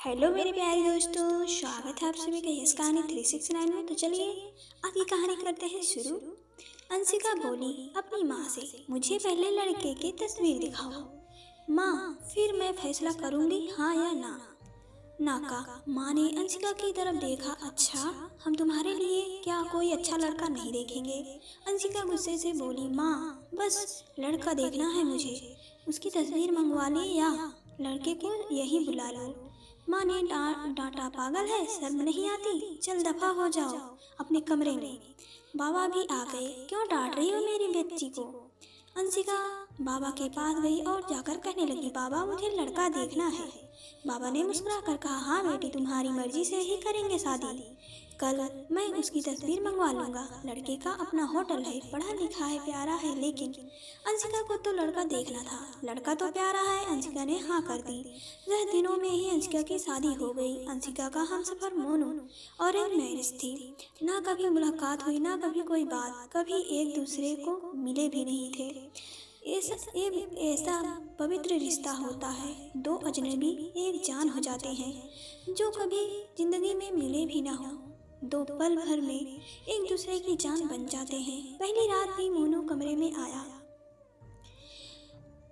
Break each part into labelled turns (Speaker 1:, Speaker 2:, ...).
Speaker 1: Hello मेरे प्यारे दोस्तों, स्वागत है आप सभी का इस कहानी 369 में। तो चलिए आज की कहानी करते हैं शुरू। अंशिका बोली अपनी माँ से, मुझे पहले लड़के की तस्वीर दिखाओ माँ, फिर मैं फैसला करूँगी हाँ या ना। नाका। माँ ने अंशिका की तरफ देखा। अच्छा, हम तुम्हारे लिए क्या कोई अच्छा लड़का नहीं देखेंगे? अंशिका गुस्से से बोली, माँ बस लड़का देखना है मुझे, उसकी तस्वीर मंगवा ले या लड़के को यही बुला लो। माँ ने डांटा, पागल है, शर्म नहीं आती? चल दफा हो जाओ अपने कमरे में। बाबा भी आ गए। क्यों डांट रही हो मेरी बच्ची को? अंशिका बाबा के पास गई और जाकर कहने लगी, बाबा मुझे लड़का देखना है। बाबा ने मुस्कुरा कर कहा, हाँ बेटी, तुम्हारी मर्जी से ही करेंगे शादी। कल मैं उसकी तस्वीर मंगवा लूँगा। लड़के का अपना होटल है, पढ़ा लिखा है, प्यारा है, लेकिन अंशिका को तो लड़का देखना था। लड़का तो प्यारा है। अंशिका ने हाँ कर दी। 10 दिनों में ही अंशिका की शादी हो गई। अंशिका का हमसफर मोनू और एक मैरिज थी। ना कभी मुलाकात हुई, ना कभी कोई बात, कभी एक दूसरे को मिले भी नहीं थे। ऐसा पवित्र रिश्ता होता है, दो अजनबी एक जान हो जाते हैं, जो कभी जिंदगी में मिले भी ना हो, दो पल भर में एक दूसरे की जान बन जाते हैं। पहली रात भी मोनू कमरे में आया,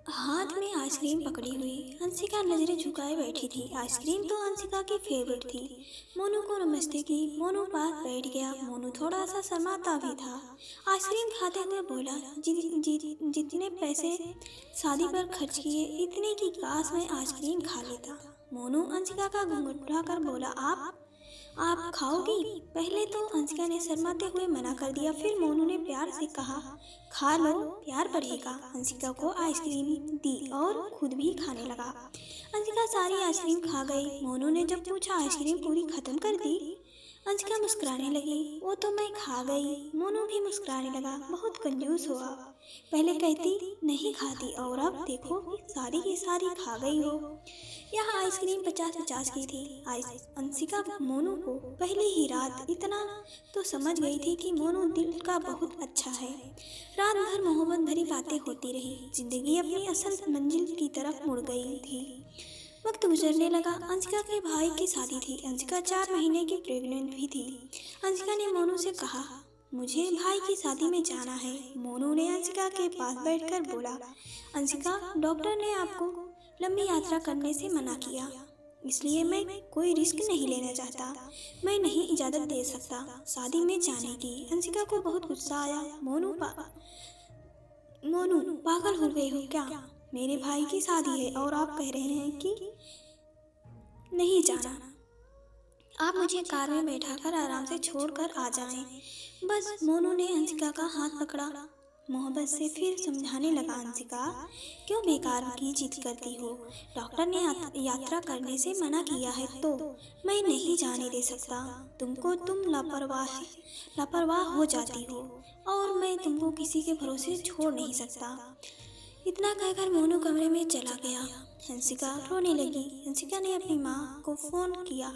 Speaker 1: हाथ में आइसक्रीम पकड़ी हुई। अंशिका नजरें झुकाए बैठी थी। आइसक्रीम तो अंशिका की फेवरेट थी। मोनू को नमस्ते की। मोनू पास बैठ गया। मोनू थोड़ा सा शर्माता भी था। आइसक्रीम खाते हुए बोला, जितने पैसे शादी पर खर्च किए, इतने की काश मैं आइसक्रीम खा लेता। मोनू अंशिका का घूंघट उठाकर बोला, आप खाओगी? पहले तो अंशिका ने शर्माते हुए मना कर दिया, फिर मोनू ने प्यार से कहा, खा लो, प्यार बढ़ेगा। अंशिका को आइसक्रीम दी और खुद भी खाने लगा। अंशिका सारी आइसक्रीम खा गई। मोनू ने जब पूछा, आइसक्रीम पूरी खत्म कर दी? अंशिका मुस्कुराने लगी, वो तो मैं खा गई। मोनू भी मुस्कुराने लगा, बहुत कंजूस हो आप, पहले कहती नहीं खाती और अब देखो सारी की सारी खा गई हो। यह आइसक्रीम 50-50 की थी। अंशिका मोनू को पहली ही रात इतना तो समझ गई थी कि मोनू दिल का बहुत अच्छा है। रात भर मोहब्बत भरी बातें होती रही। जिंदगी अपनी असल मंजिल की तरफ मुड़ गई थी। वक्त गुजरने लगा। अंशिका के भाई की शादी थी। अंशिका 4 महीने की प्रेग्नेंट भी थी। अंशिका ने मोनू से कहा, मुझे भाई की शादी में जाना है। मोनू ने अंशिका के पास बैठकर बोला, अंशिका, डॉक्टर ने आपको लंबी यात्रा करने से मना किया, इसलिए मैं कोई रिस्क नहीं लेना चाहता। मैं नहीं इजाज़त दे सकता शादी में जाने की। अंशिका को बहुत गुस्सा आया। मोनू पागल हो गए हो क्या? मेरे भाई की शादी है और आप कह रहे हैं कि नहीं जाना। आप मुझे कार में बैठाकर आराम से छोड़कर आ जाएं। बस। मोनू ने अंशिका का हाथ पकड़ा, मोहब्बत से फिर समझाने लगा, अंशिका, क्यों बेकार की जिद करती हो? डॉक्टर ने यात्रा करने से मना किया है तो मैं नहीं जाने दे सकता तुमको। तुम लापरवाह हो जाती हो और मैं तुमको किसी के भरोसे छोड़ नहीं सकता। इतना कहकर मोनू कमरे में चला गया। अंशिका रोने लगी। अंशिका ने अपनी माँ को फोन किया।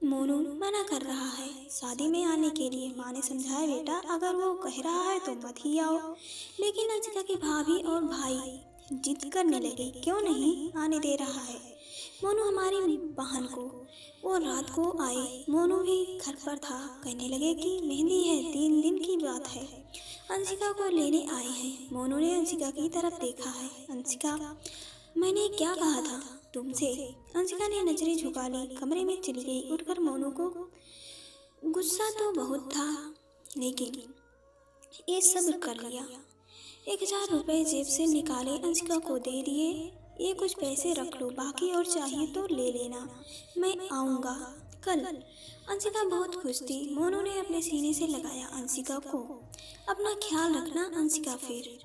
Speaker 1: मोनू मना कर रहा है शादी में आने के लिए। माँ ने समझाया, बेटा अगर वो कह रहा है तो मत ही आओ। लेकिन अंशिका की भाभी और भाई जिद करने लगे, क्यों नहीं आने दे रहा है मोनू हमारी बहन को? वो रात को आए। मोनू भी घर पर था। कहने लगे कि मेहंदी है, 3 दिन की बात है, अंशिका को लेने आए हैं। मोनू ने अंशिका की तरफ देखा है। अंशिका, मैंने क्या कहा था तुमसे? अंशिका ने नजरें झुका ली, कमरे में चली गई। उठकर मोनू को गुस्सा तो बहुत था, लेकिन ये सब्र कर लिया। 1000 रुपये जेब से निकाले, अंशिका को दे दिए। ये कुछ पैसे रख लो, बाकी और चाहिए तो ले लेना, मैं आऊँगा कल। अंशिका बहुत खुश थी। मोनू ने अपने सीने से लगाया, अंशिका को अपना ख्याल रखना अंशिका। फिर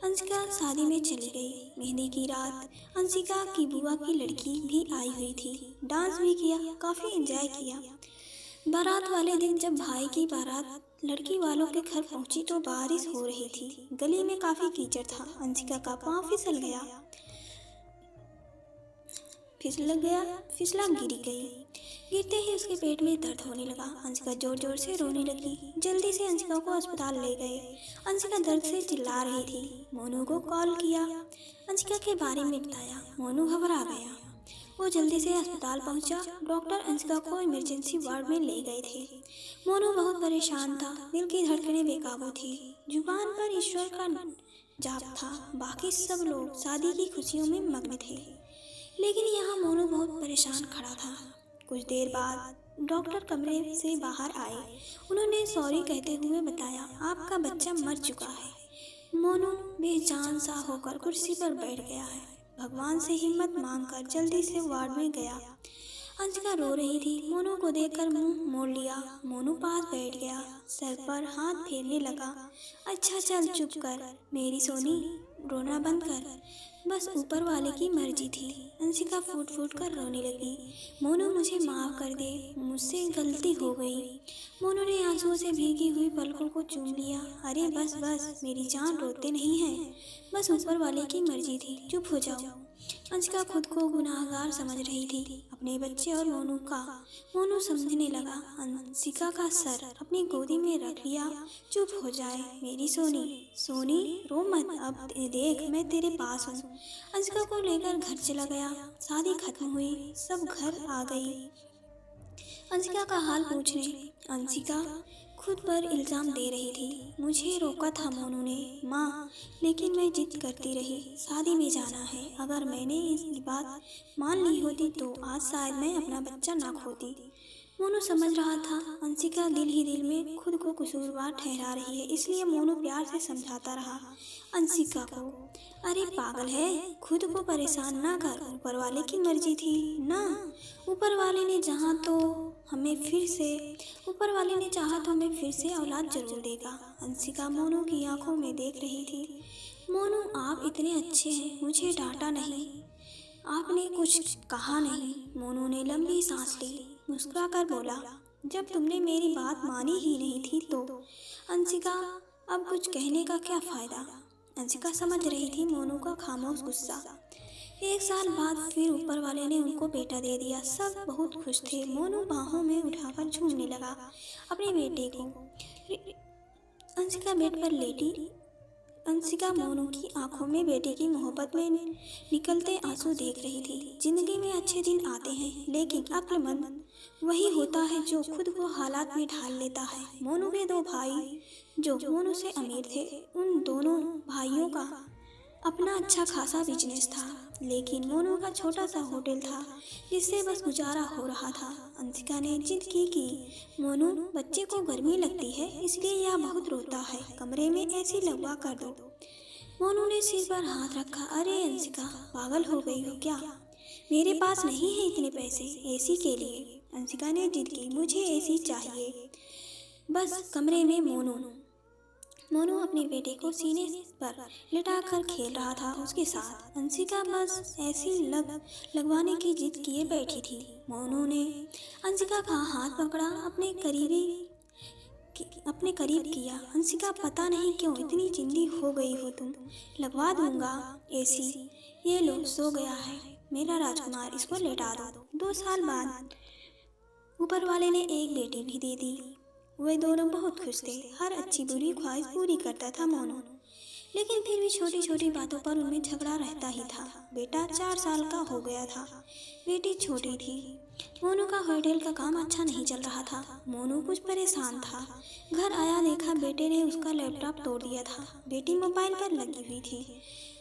Speaker 1: अंशिका शादी में चली गई। मेहंदी की रात अंशिका की बुआ की लड़की भी आई हुई थी। डांस भी किया, काफ़ी एंजॉय किया। बारात वाले दिन जब भाई की बारात लड़की वालों के घर पहुंची तो बारिश हो रही थी। गली में काफ़ी कीचड़ था। अंशिका का पाँव फिसला गिर गई। गिरते ही उसके पेट में दर्द होने लगा। अंशिका जोर जोर से रोने लगी। जल्दी से अंशिका को अस्पताल ले गए। अंशिका दर्द से चिल्ला रही थी। मोनू को कॉल किया, अंशिका के बारे में बताया। मोनू घबरा गया। वो जल्दी से अस्पताल पहुंचा। डॉक्टर अंशिका को इमरजेंसी वार्ड में ले गए थे। मोनू बहुत परेशान था, दिल की धड़कनें बेकाबू थी, जुबान पर ईश्वर का जाप था। बाकी सब लोग शादी की खुशियों में मग्न थे, लेकिन यहाँ मोनू बहुत परेशान खड़ा था। कुछ देर बाद डॉक्टर कमरे से बाहर आए। उन्होंने सॉरी कहते हुए बताया, आपका बच्चा मर चुका है। मोनू बेजान सा होकर कुर्सी पर बैठ गया है। भगवान से हिम्मत मांगकर जल्दी से वार्ड में गया। अंशिका रो रही थी। मोनू को देखकर मुंह मोड़ लिया। मोनू पास बैठ गया, सर पर हाथ फेरने लगा। अच्छा चल चुप कर मेरी सोनी, रोना बंद कर, बस ऊपर वाले की मर्जी थी। अंशिका फूट फूट कर रोने लगी। मोनू मुझे माफ़ कर दे, मुझसे गलती हो गई। मोनू ने आंसुओं से भीगी हुई पलकों को चूम लिया। अरे बस बस मेरी जान, रोते नहीं है, बस ऊपर वाले की मर्जी थी, चुप हो जाओ। अंशिका खुद को गुनाहगार समझ रही थी, अपने बच्चे और मोनू का। मोनू समझने लगा। अंशिका का सर अपनी गोदी में रख लिया। चुप हो जाए मेरी सोनी, सोनी रो मत, अब देख मैं तेरे पास हूँ। अंशिका को लेकर घर चला गया। शादी खत्म हुई, सब घर आ गई अंशिका का हाल पूछने। अंशिका खुद पर इल्ज़ाम दे रही थी। मुझे रोका था मोनू ने माँ, लेकिन मैं जिद करती रही, शादी में जाना है। अगर मैंने इसकी बात मान ली होती तो आज शायद मैं अपना बच्चा ना खोती। मोनू समझ रहा था अंशिका दिल ही दिल में खुद को कसूरवार ठहरा रही है, इसलिए मोनू प्यार से समझाता रहा अंशिका को। अरे पागल है, खुद को परेशान ना कर, ऊपर वाले की मर्जी थी ना। ऊपर वाले ने चाहा तो हमें फिर से औलाद जरूर देगा। अंशिका मोनू की आंखों में देख रही थी। मोनू आप इतने अच्छे हैं, मुझे डांटा नहीं, आपने कुछ कहा नहीं। मोनू ने लंबी सांस ली, मुस्कुराकर बोला, जब तुमने मेरी बात मानी ही नहीं थी तो अंशिका अब कुछ कहने का क्या फ़ायदा। अंशिका समझ रही थी मोनू का खामोश गुस्सा। 1 साल बाद फिर ऊपर वाले ने उनको बेटा दे दिया। सब बहुत खुश थे। मोनू बाहों में उठाकर झूमने लगा अपने बेटे को। अंशिका बेड पर लेटी। अंशिका मोनू की आंखों में बेटे की मोहब्बत में निकलते आंसू देख रही थी। जिंदगी में अच्छे दिन आते हैं, लेकिन अक्लमंद वही होता है जो खुद को हालात में ढाल लेता है। मोनू के 2 भाई जो मोनू से अमीर थे, उन दोनों भाइयों का अपना अच्छा खासा बिजनेस था, लेकिन मोनू का छोटा सा होटल था जिससे बस गुजारा हो रहा था। अंशिका ने जिद की कि मोनू बच्चे को गर्मी लगती है, इसलिए यह बहुत रोता है, कमरे में एसी लगवा कर दो। मोनू ने सिर पर हाथ रखा। अरे अंशिका, पागल हो गई हो क्या? मेरे पास नहीं है इतने पैसे एसी के लिए। अंशिका ने जिद की, मुझे एसी चाहिए बस कमरे में। मोनू अपने बेटे को सीने पर लिटाकर खेल रहा था उसके साथ। अंशिका बस ऐसी लगवाने की जिद किए बैठी थी। मोनू ने अंशिका का हाथ पकड़ा, अपने करीब किया। अंशिका, पता नहीं क्यों इतनी जिद्दी हो गई हो तुम, लगवा दूंगा एसी। ये लो, सो गया है मेरा राजकुमार, इसको लेटा दो। 2 साल बाद ऊपर वाले ने एक बेटी भी दे दी। वे दोनों बहुत खुश थे। हर अच्छी बुरी ख्वाहिश पूरी करता था मोनू, लेकिन फिर भी छोटी छोटी बातों पर उनमें झगड़ा रहता ही था। बेटा 4 साल का हो गया था, बेटी छोटी थी। मोनू का होटल का काम अच्छा नहीं चल रहा था। मोनू कुछ परेशान था। घर आया, देखा बेटे ने उसका लैपटॉप तोड़ दिया था। बेटी मोबाइल पर लगी हुई थी।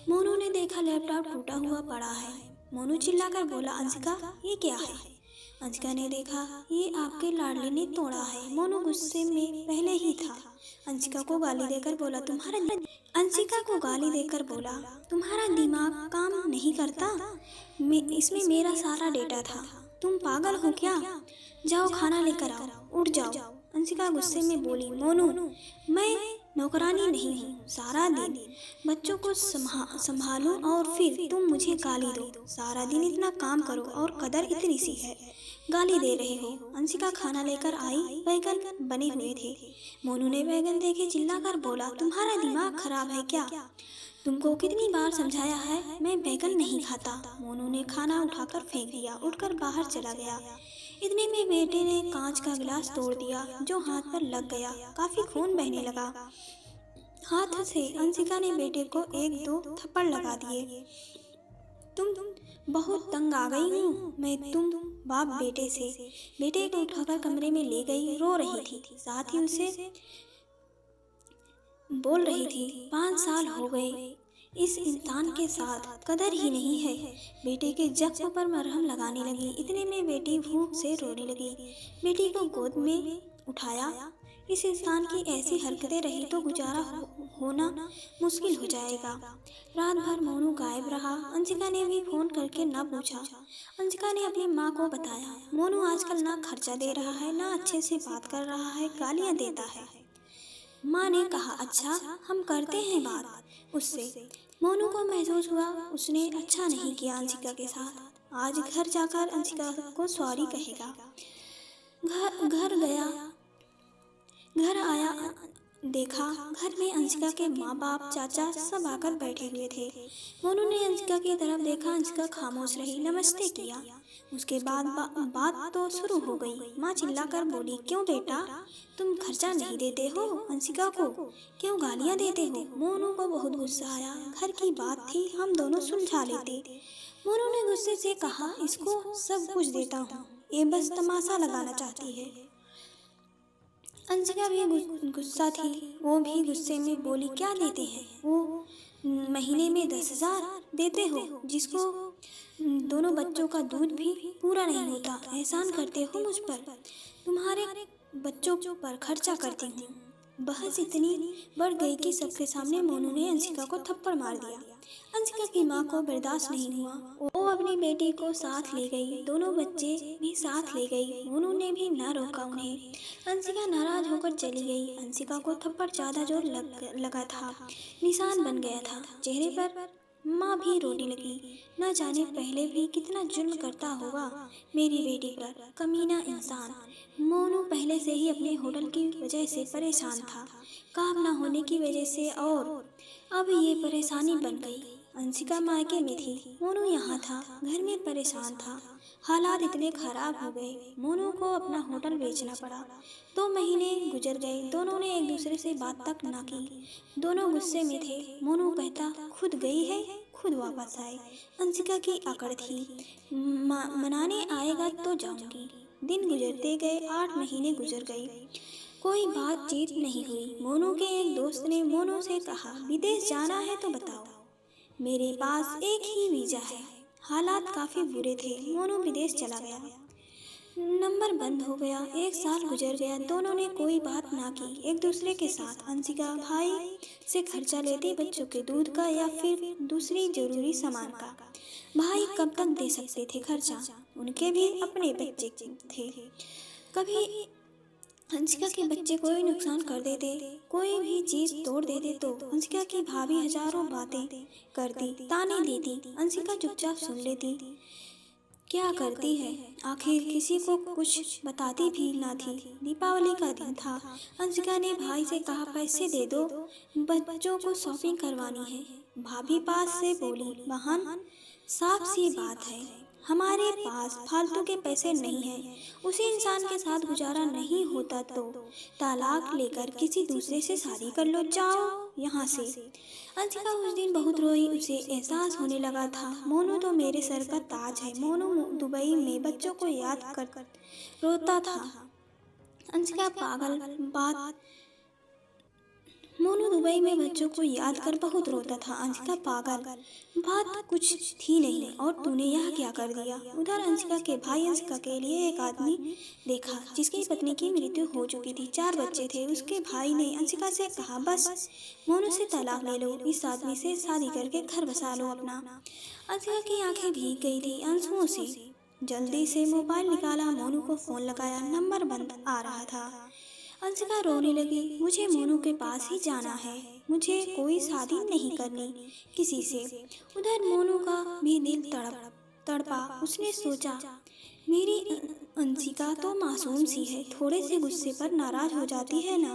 Speaker 1: मोनू ने देखा लैपटॉप टूटा हुआ पड़ा है। मोनू चिल्लाकर बोला, अंशिका ये क्या है? अंशिका ने देखा, ये आपके लाडले ने तोड़ा है। मोनू गुस्से में पहले ही था। अंशिका को गाली देकर बोला, तुम्हारा दिमाग काम नहीं करता? इसमें मेरा सारा डेटा था, तुम पागल हो क्या? जाओ खाना लेकर आओ, उठ जाओ। अंशिका गुस्से में बोली, मोनू मैं नौकरानी नहीं हूँ, सारा दिन बच्चों को संभालो और फिर तुम मुझे गाली दो। सारा दिन इतना काम करो और कदर इतनी सी है, गाली दे रहे हो। अंशिका खाना लेकर आई, बैगन बने हुए थे। मोनू ने बैगन देखे चिल्लाकर बोला, तुम्हारा दिमाग खराब है क्या? तुमको कितनी बार समझाया है, मैं बैगन नहीं खाता। मोनू ने खाना उठाकर फेंक दिया, उठकर बाहर चला गया। इतने में बेटे ने कांच का गिलास तोड़ दिया जो हाथ पर लग गया। काफी खून बहने लगा हाथ से। अंशिका ने बेटे को 1-2 थप्पड़ लगा दिए। बहुत तंग आ गई हूँ मैं तुम बाप बेटे से। बेटे को उठाकर कमरे में ले गई। रो रही थी, साथ ही उसे बोल रही थी, 5 साल हो गए इस इंसान के साथ, कदर ही नहीं है। बेटे के जख्म पर मरहम लगाने लगी। इतने में बेटी भूख से रोने लगी। बेटी को गोद में उठाया। इस इंसान की ऐसी हरकतें रही तो गुजारा होना मुश्किल हो जाएगा। रात भर मोनू गायब रहा। अंशिका ने भी फोन करके ना पूछा। अंशिका ने अपनी माँ को बताया, मोनू आजकल ना खर्चा दे रहा है, ना अच्छे से बात कर रहा है, गालियाँ देता है। माँ ने कहा, अच्छा हम करते हैं बात उससे। मोनू को महसूस हुआ उसने अच्छा नहीं किया अंशिका के साथ। आज घर जाकर अंशिका को सॉरी कहेगा। घर आया, देखा घर में अंशिका के माँ बाप चाचा सब आकर बैठे हुए थे। मोनू ने अंशिका की तरफ देखा। अंशिका खामोश रही, नमस्ते किया। उसके बाद बात तो शुरू हो गई। माँ चिल्लाकर बोली, क्यों बेटा तुम खर्चा नहीं देते हो अंशिका को, क्यों गालियाँ देते हो? मोनू को बहुत गुस्सा आया। घर की बात थी, हम दोनों सुलझा लेते। मोनू ने गुस्से से कहा, इसको सब कुछ देता हूँ, ये बस तमाशा लगाना चाहती है। अंशिका भी गुस्सा थी। वो भी गुस्से में बोली, क्या देते हैं? वो महीने में 10,000 देते हो, जिसको दोनों बच्चों का दूध भी पूरा नहीं होता। एहसान करते हो मुझ पर, तुम्हारे बच्चों पर खर्चा करती हूँ। बहस इतनी बढ़ गई कि सबके सामने मोनू ने अंशिका को थप्पड़ मार दिया। अंशिका की माँ को बर्दाश्त नहीं हुआ। वो अपनी बेटी को साथ ले गई। दोनों बच्चे भी साथ ले गई। मोनू ने भी न रोका उन्हें। अंशिका नाराज होकर चली गई। अंशिका को थप्पड़ ज्यादा जोर लगा था, निशान बन गया था चेहरे पर। माँ भी रोने लगी। न जाने पहले भी कितना जुल्म करता होगा मेरी बेटी पर, कमीना इंसान। मोनू पहले से ही अपने होटल की वजह से परेशान था, काम न होने की वजह से, और अब ये परेशानी बन गई। अंशिका मायके में थी, मोनू यहाँ था, घर में परेशान था। हालात इतने खराब हो गए, मोनू को अपना होटल बेचना पड़ा। 2 महीने गुजर गए, दोनों ने एक दूसरे से बात तक ना की। दोनों गुस्से में थे। मोनू कहता, खुद गई है खुद वापस आए। अंशिका की अकड़ थी, मनाने आएगा तो जाऊंगी। दिन गुजरते गए, 8 महीने गुजर गए, कोई बातचीत नहीं हुई। मोनू के एक दोस्त ने मोनू से कहा, विदेश जाना है तो बताओ, मेरे पास एक ही वीजा है। हालात काफी बुरे थे। मोनू विदेश चला गया। नंबर बंद हो गया। 1 साल गुजर गया, दोनों ने कोई बात ना की एक दूसरे के साथ। अंशिका भाई से खर्चा लेती, बच्चों के दूध का या फिर दूसरी जरूरी सामान का। भाई कब तक दे सकते थे खर्चा, उनके भी अपने बच्चे थे। कभी अंशिका के बच्चे कोई नुकसान कर देते, कोई भी चीज तोड़ देते तो अंशिका की भाभी हजारों बातें करती, ताने देती। अंशिका चुपचाप सुन लेती। क्या करती है, आखिर किसी को कुछ बताती भी ना थी। दीपावली का दिन था। अंशिका ने भाई से कहा, पैसे दे दो, बच्चों को शॉपिंग करवानी है। भाभी पास से बोली, बहन साफ सी बात है, हमारे पास फालतू के पैसे नहीं हैं। उसी इंसान के साथ गुजारा नहीं होता तो तलाक लेकर किसी दूसरे से शादी कर लो, जाओ यहाँ से। अंशिका उस दिन बहुत रोई। उसे एहसास होने लगा था, मोनू तो मेरे सर का ताज है। मोनू दुबई में बच्चों को याद कर रोता था। अंशिका पागल बात मोनू दुबई में बच्चों को याद कर बहुत रोता था। अंशिका पागल बात कुछ थी नहीं, और तूने यह क्या कर दिया। उधर अंशिका के भाई अंशिका के लिए एक आदमी देखा जिसकी पत्नी की मृत्यु हो चुकी थी, 4 बच्चे थे। उसके भाई ने अंशिका से कहा, बस मोनू से तलाक ले लो, इस आदमी से शादी करके घर बसा लो अपना। अंशिका की आंखें भीग गई थी आंसुओं से। जल्दी से मोबाइल निकाला, मोनू को फोन लगाया, नंबर बंद आ रहा था। अंशिका रोने लगी, मुझे मोनू के पास ही जाना है, मुझे कोई शादी नहीं करनी किसी से। उधर मोनू का भी दिल तड़पा। उसने सोचा, मेरी अंशिका तो मासूम सी है, थोड़े से गुस्से पर नाराज हो जाती है ना,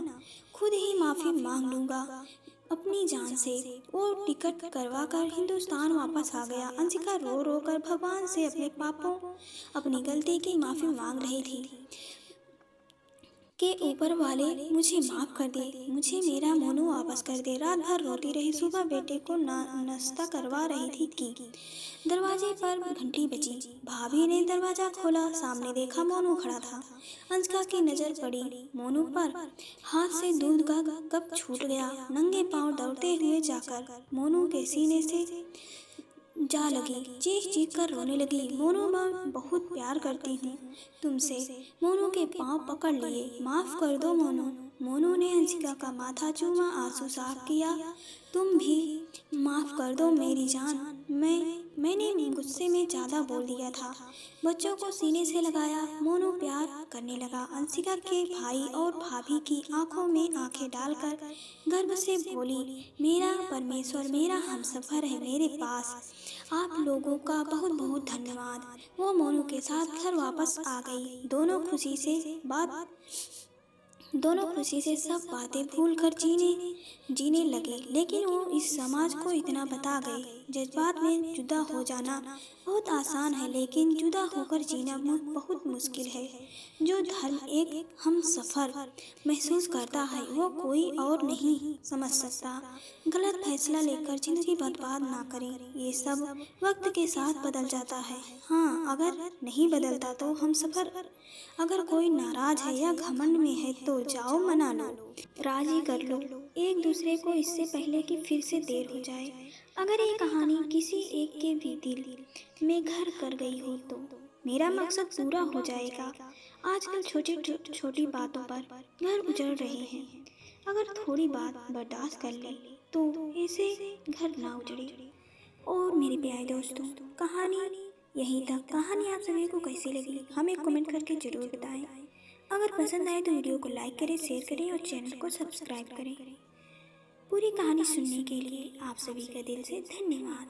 Speaker 1: खुद ही माफी मांग लूंगा अपनी जान से। वो टिकट करवा कर हिंदुस्तान वापस आ गया। अंशिका रो रो कर भगवान से अपने पापों, अपनी गलती की माफी मांग रही थी। के ऊपर वाले मुझे माफ़ कर दे, मुझे मेरा मोनू वापस कर दे। रात भर रोती रही, सुबह बेटे को नाश्ता करवा रही थी कि दरवाजे पर घंटी बजी। भाभी ने दरवाज़ा खोला, सामने देखा मोनू खड़ा था। अंशिका की नज़र पड़ी मोनू पर, हाथ से दूध का कप छूट गया। नंगे पांव दौड़ते हुए जाकर मोनू के सीने से जा लगी, चीख चीख कर रोने लगी। मोनू, मैं बहुत प्यार करती हूँ तुमसे। मोनू के पांव पकड़ लिए। माफ़ कर दो मोनू। मोनू ने अंशिका का माथा चूमा, आंसू साफ किया। तुम भी माफ़ कर दो मेरी जान, मैंने गुस्से में ज़्यादा बोल दिया था। बच्चों को सीने से लगाया, मोनू प्यार करने लगा। अंशिका के भाई और भाभी की आंखों में आंखें डालकर गर्व से बोली, मेरा परमेश्वर, मेरा हमसफर है मेरे पास। आप लोगों का बहुत बहुत धन्यवाद। वो मोनू के साथ घर वापस आ गई। दोनों खुशी से सब बातें भूलकर जीने लगे। लेकिन वो इस समाज को इतना बता गए, जज्बात में जुदा हो जाना बहुत आसान है, लेकिन जुदा होकर जीना बहुत मुश्किल है। जो धर्म एक हम सफ़र महसूस करता है, वो कोई और नहीं समझ सकता। गलत फैसला लेकर जिंदगी बर्बाद ना करें। ये सब वक्त के साथ बदल जाता है। हाँ, अगर नहीं बदलता तो हम सफ़र। अगर कोई नाराज है या घमंड में है तो जाओ, मना लो, राजी कर लो एक दूसरे को, इससे पहले कि फिर से देर हो जाए। अगर ये कहानी किसी एक के भी दिल में घर कर गई हो तो मेरा मकसद पूरा हो जाएगा। आजकल छोटी छोटी बातों पर घर उजड़ रहे हैं। अगर थोड़ी बात बर्दाश्त कर ले तो ऐसे घर ना उजड़े। और मेरे प्यारे दोस्तों, कहानी यहीं तक। कहानी आप सभी को कैसी लगी हमें कमेंट करके ज़रूर बताएं। अगर पसंद आए तो वीडियो को लाइक करें, शेयर करें और चैनल को सब्सक्राइब करें। पूरी कहानी सुनने के लिए आप सभी का दिल से धन्यवाद।